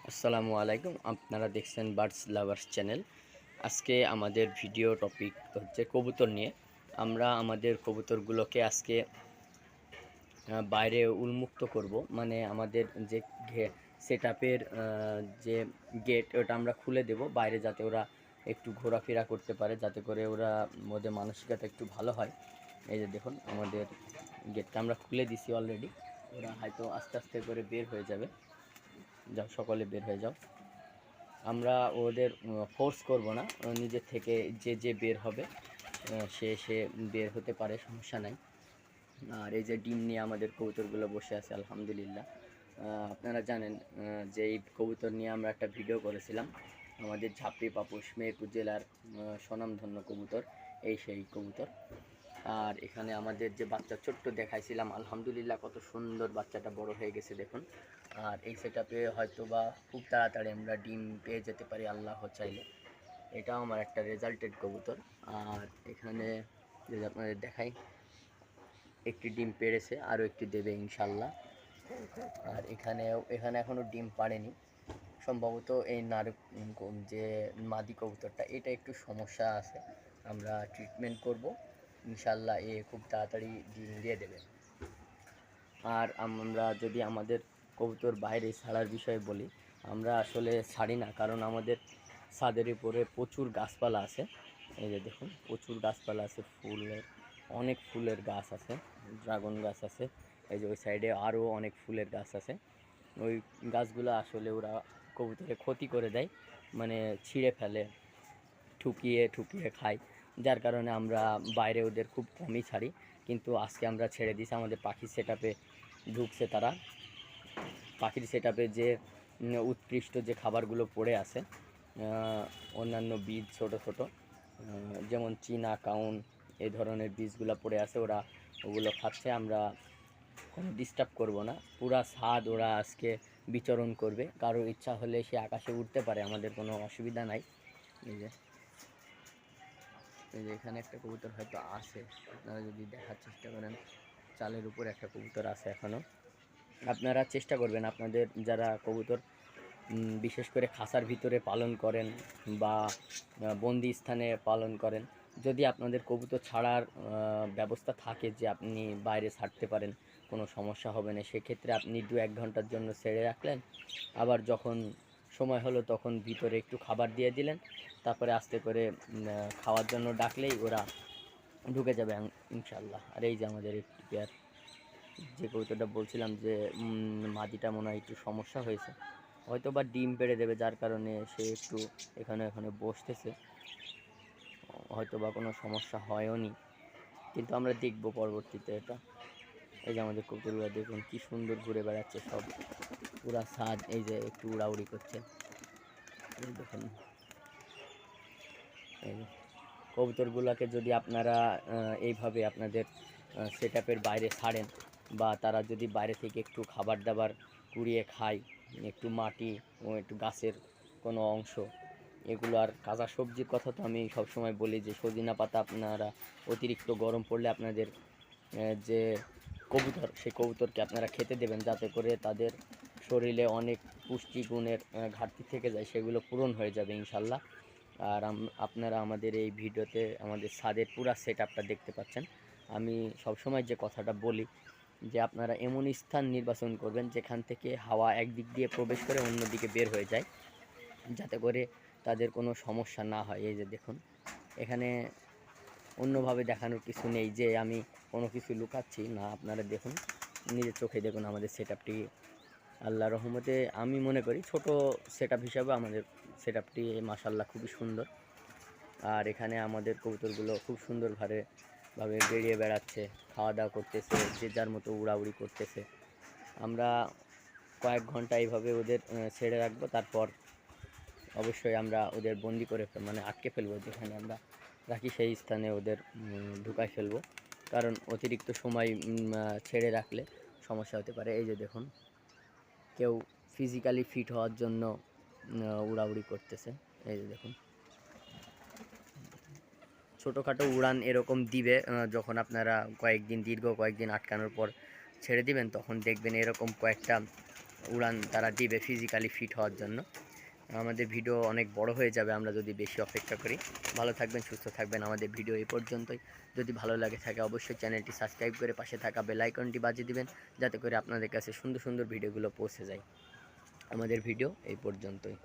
আসসালামু আলাইকুম। আপনারা দেখছেন বার্ডস লাভার্স চ্যানেল। আজকে আমাদের ভিডিও টপিক হচ্ছে কবুতর নিয়ে। আমরা আমাদের কবুতরগুলোকে আজকে বাইরে উন্মুক্ত করব, মানে আমাদের যে সেটআপের যে গেট ওটা আমরা খুলে দেব বাইরে, যাতে ওরা একটু ঘোরাফেরা করতে পারে, যাতে করে ওদের মানসিকতা একটু ভালো হয়। এই যে দেখুন, আমাদের গেটটা আমরা খুলে দিছি অলরেডি। ওরা হয়তো আস্তে আস্তে করে বের হয়ে যাবে। যাও, সকলে বের হয়ে যাও। আমরা ওদের ফোর্স করব না, নিজের থেকে যে বের হবে সে বের হতে পারে, সমস্যা নাই। আর এই যে ডিম নিয়ে আমাদের কবুতরগুলো বসে আছে আলহামদুলিল্লাহ। আপনারা জানেন যে এই কবুতর নিয়ে আমরা একটা ভিডিও করেছিলাম, আমাদের ঝাপড়ি পাপুস মেহেরপুর জেলার স্বনামধন্য কবুতর, এই সেই কবুতর। আর এখানে আমাদের যে বাচ্চা ছোট্ট দেখাইছিলাম, আলহামদুলিল্লাহ কত সুন্দর বাচ্চাটা বড় হয়ে গেছে দেখুন। আর এই সেটআপে হয়তো বা খুব তাড়াতাড়ি আমরা ডিম পেয়ে যেতে পারি আল্লাহ চাইলে। এটাও আমার একটা রেজাল্টেড কবুতর। আর এখানে যদি আপনাদের দেখাই, একটি ডিম পেড়েছে, আরও একটি দেবে ইনশাল্লাহ। আর এখানে এখনও ডিম পাড়েনি সম্ভবত। এই যে মাদি কবুতরটা, এটা একটু সমস্যা আছে, আমরা ট্রিটমেন্ট করব ইনশাল্লাহ, এ খুব তাড়াতাড়ি ডিম দিয়ে দেবে। আর আমরা যদি আমাদের কবুতর বাইরে ছাড়ার বিষয়ে বলি, আমরা আসলে ছাড়ি না, কারণ আমাদের ছাদের উপরে প্রচুর গাছপালা আছে। এই যে দেখুন, প্রচুর গাছপালা আছে, অনেক ফুলের গাছ আছে, ড্রাগন গাছ আছে। এই যে ওই সাইডে আরও অনেক ফুলের গাছ আছে। ওই গাছগুলো আসলে ওরা কবুতরে ক্ষতি করে দেয়, মানে ছিঁড়ে ফেলে, ঠুকিয়ে ঠুকিয়ে খায়, যার কারণে আমরা বাইরে ওদের খুব কমই ছাড়ি। কিন্তু আজকে আমরা ছেড়ে দিয়েছি, আমাদের পাখির সেটআপে ঢুকছে তারা। পাখির সেটআপে যে উৎকৃষ্ট যে খাবারগুলো পড়ে আছে, অন্যান্য বীজ ছোট ছোট, যেমন চীনা কাউন, এই ধরনের বীজগুলো পড়ে আছে, ওরা ওগুলো খাচ্ছে। আমরা কোনো ডিস্টার্ব করব না, পুরা ছাদ ওরা আজকে বিচরণ করবে। কারোর ইচ্ছা হলে সে আকাশে উঠতে পারে, আমাদের কোনো অসুবিধা নাই। এই যে এখানে একটা কবুতর হয়তো আছে, আপনারা যদি দেখার চেষ্টা করেন, চালের উপর একটা কবুতর আছে এখনও। আপনারা চেষ্টা করবেন, আপনাদের যারা কবুতর বিশেষ করে খাঁচার ভিতরে পালন করেন বা বন্দি স্থানে পালন করেন, যদি আপনাদের কবুতর ছাড়ার ব্যবস্থা থাকে যে আপনি বাইরে ছাড়তে পারেন, কোনো সমস্যা হবে না, সেক্ষেত্রে আপনি 2-1 ঘন্টার জন্য ছেড়ে রাখলেন, আবার যখন সময় হলো তখন ভিতরে একটু খাবার দিয়ে দিলেন, তারপরে আস্তে করে খাওয়ার জন্য ডাকলেই ওরা ঢুকে যাবে ইনশাল্লাহ। আর এই যে আমাদের একটি পেয়ার, যে কবুতরটা বলছিলাম যে মাদিটা মনে হয় একটু সমস্যা হয়েছে, হয়তো বা ডিম পেড়ে দেবে, যার কারণে সে একটু এখানে বসতেছে, হয়তো বা কোনো সমস্যা হয়ও নি, কিন্তু আমরা দেখবো পরবর্তীতে এটা। এই যে আমাদের কবুতরগুলো দেখুন কি সুন্দর ঘুরে বেড়াচ্ছে, সব পুরা ছাদ এই যে একটু উড়াউড়ি করছে, এই দেখুন। এই কবুতরগুলোকে যদি আপনারা এইভাবে আপনাদের সেটআপের বাইরে ছাড়েন, বা তারা যদি বাইরে থেকে একটু খাবার দাবার কুড়িয়ে খায়, একটু মাটি ও একটু গাছের কোনো অংশ, এগুলো, আর কাঁচা সবজির কথা তো আমি সবসময় বলি যে সজিনা পাতা আপনারা অতিরিক্ত গরম পড়লে আপনাদের যে কবুতর, সেই কবুতরকে আপনারা খেতে দেবেন, যাতে করে তাদের শরীরে অনেক পুষ্টিগুণের ঘাটতি থেকে যায়, সেগুলো পূরণ হয়ে যাবে ইনশাল্লাহ। আর আপনারা আমাদের এই ভিডিওতে আমাদের ছাদের পুরা সেটআপটা দেখতে পাচ্ছেন। আমি সবসময় যে কথাটা বলি যে আপনারা এমন স্থান নির্বাচন করবেন যেখান থেকে হাওয়া একদিক দিয়ে প্রবেশ করে অন্য দিকে বের হয়ে যায়, যাতে করে তাদের কোনো সমস্যা না হয়। এই যে দেখুন, এখানে অন্যভাবে দেখানোর কিছু নেই যে আমি কোনো কিছু লুকাচ্ছি না, আপনারা দেখুন, নিজের চোখে দেখুন আমাদের সেটআপটি। আল্লাহর রহমতে আমি মনে করি ছোট সেটআপ হিসাবে আমাদের সেটআপটি মাশাআল্লাহ খুবই সুন্দর। আর এখানে আমাদের কবুতরগুলো খুব সুন্দরভাবে বেরিয়ে বেড়াচ্ছে, খাওয়া দাওয়া করতেছে, যে যার মতো উড়াউড়ি করতেছে। আমরা কয়েক ঘন্টা এইভাবে ওদের ছেড়ে রাখবো, তারপর অবশ্যই আমরা ওদের বন্দি করে মানে আটকে ফেলবো, যেখানে আমরা রাখি সেই স্থানে ওদের ঢুকাই ফেলবো, কারণ অতিরিক্ত সময় ছেড়ে রাখলে সমস্যা হতে পারে। এই যে দেখুন, কেউ ফিজিক্যালি ফিট হওয়ার জন্য উড়াউড়ি করতেছে। এই যে দেখুন, ছোটোখাটো উড়ান এরকম দিবে, যখন আপনারা দীর্ঘ কয়েকদিন আটকানোর পর ছেড়ে দিবেন, তখন দেখবেন এরকম কয়েকটা উড়ান তারা দিবে ফিজিক্যালি ফিট হওয়ার জন্য। আমাদের ভিডিও অনেক বড় হয়ে যাবে আমরা যদি বেশি অপেক্ষা করি। ভালো থাকবেন, সুস্থ থাকবেন। আমাদের ভিডিও এই পর্যন্তই। যদি ভালো লাগে থাকে অবশ্যই চ্যানেলটি সাবস্ক্রাইব করে পাশে থাকা বেল আইকনটি বাজিয়ে দিবেন, যাতে করে আপনাদের কাছে সুন্দর সুন্দর ভিডিওগুলো পৌঁছে যায়। আমাদের ভিডিও এই পর্যন্তই।